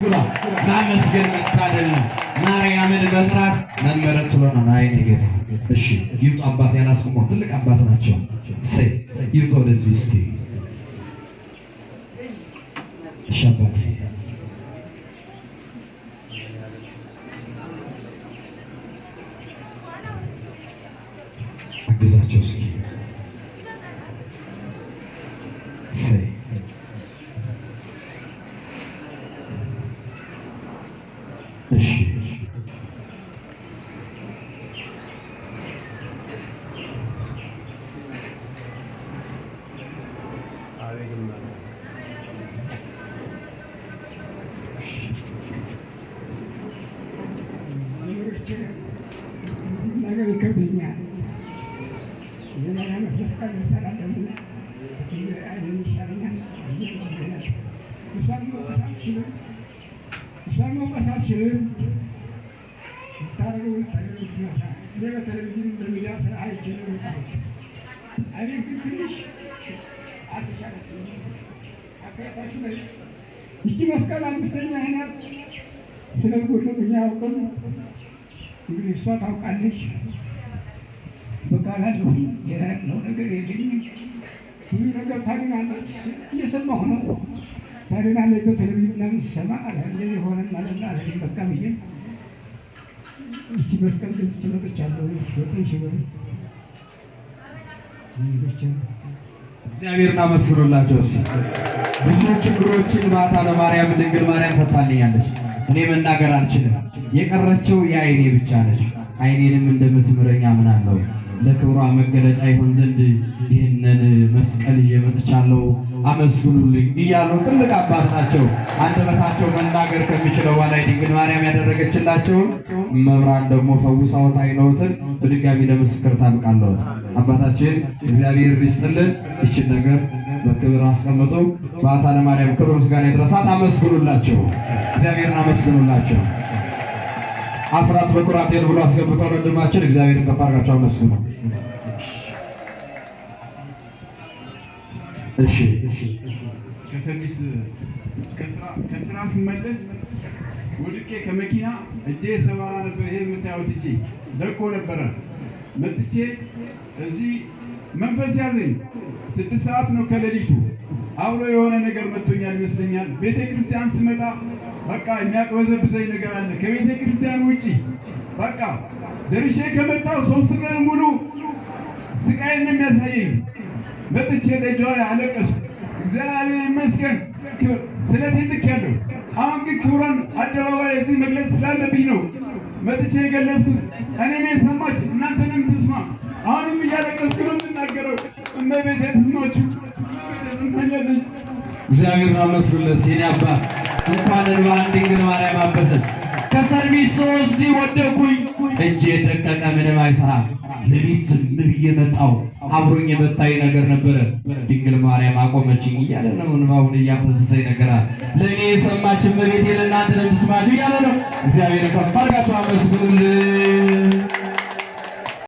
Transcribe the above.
ማመስገን መታደል ነው። ማርያምን መጥራት መመረጥ ስለሆነ ነው። አይኔ ጌታ እሺ፣ ይምጡ አባት ያላስቆመው ትልቅ አባት ናቸው። ሰይ ይምጡ ወደዚህ እስቲ። እሺ አባቴ አግዛቸው እስኪ። ሰይ እሺ ነገር ይከብደኛል። የማርያም መስቀል መሰላል ደግሞ ይሻለኛል። እሷን መውቀስ አልችልም። ስታደርገው እኔ በቴሌቪዥን በሚዲያ ስራ አይችልም። እኔ ግን ትንሽ አልተቻለችም። አከታታሽ ላይ ይቺ መስቀል አምስተኛ አይነት ስለ ጎድሎ አያውቅም። እንግዲህ እሷ ታውቃለች። በቃላለሁ ያለው ነገር የለኝም። ብዙ ነገር ታድናለች እየሰማሁ ነው። ታድናለች በቴሌቪዥን ምናምን ሲሰማ እንደዚህ ሆነ ማለት አለ። በቃ ብዬ ይቺ መስቀል ገዝቼ መጥቻለሁ። 9,000 ብር እግዚአብሔርን አመስግኑላቸው። ብዙ ችግሮችን ባታ ለማርያም ድንግል ማርያም ፈታልኛለች። እኔ መናገር አልችልም። የቀረችው የአይኔ ብቻ ነች። አይኔንም እንደምትምረኝ አምናለሁ። ለክብሯ መገለጫ ይሆን ዘንድ ይህንን መስቀል ይዤ መጥቻለሁ፣ አመስግኑልኝ እያሉ ትልቅ አባት ናቸው። አንደበታቸው መናገር ከሚችለው በላይ ድንግል ማርያም ያደረገችላቸውን መብራን ደግሞ ፈውሳዎት አይነውትን በድጋሚ ለምስክር ታብቃለሁት። አባታችን እግዚአብሔር ይስጥልን። ይችን ነገር በክብር አስቀምጦ ባታ ለማርያም ክብር ምስጋና ይድረሳት። አመስግኑላቸው፣ እግዚአብሔርን አመስግኑላቸው። አስራት በኩራት ብሎ አስገብተው ወንድማችን እግዚአብሔርን ከፍ አድርጋቸው አመስግኑ። እሺ ከሰርቪስ ከስራ ስመለስ ወድቄ ከመኪና እጄ ሰባራ ነበር። ይሄ የምታዩት እጄ ደቆ ነበረ። መጥቼ እዚህ መንፈስ ያዘኝ። 6 ሰዓት ነው ከሌሊቱ። አብሮ የሆነ ነገር መጥቶኛል ይመስለኛል። ቤተ ክርስቲያን ስመጣ በቃ የሚያቅበዘብዘኝ ነገር አለ። ከቤተ ክርስቲያን ውጪ በቃ ደርሼ ከመጣሁ 3 ቀን ሙሉ ስቃይን ነው የሚያሳየኝ። መጥቼ ደጇ አለቀስኩ። እግዚአብሔር ይመስገን ስለዚህ ልክ ያለው አሁን ግን ክብሯን አደባባይ እዚህ መግለጽ ስላለብኝ ነው መጥቼ የገለጽኩት። እኔ ሰማች እናንተንም ትስማ። አሁንም እያለቀስኩ ነው የምናገረው። እመቤቴ ትስማችሁ። እመቤቴ እግዚአብሔር አመስግኑለት። የኔ አባት እንኳን እንባን ድንግል ማርያም አበሰች። ከሰርቪስ ወስዲ ወደኩኝ እጄ ደቀቀ፣ ምንም አይሰራም። ሌሊት ዝም ብዬ መጣሁ። አብሮኝ የመጣኝ ነገር ነበረ። ድንግል ማርያም አቆመችኝ እያለ ነው እንባውን እያፈሰሰኝ ነገር አለ። ለእኔ የሰማች እመቤቴ ለእናንተ ለምትስማችሁ እያለ ነው። እግዚአብሔር ከፍ አድርጋችሁ አመስግኑልኝ።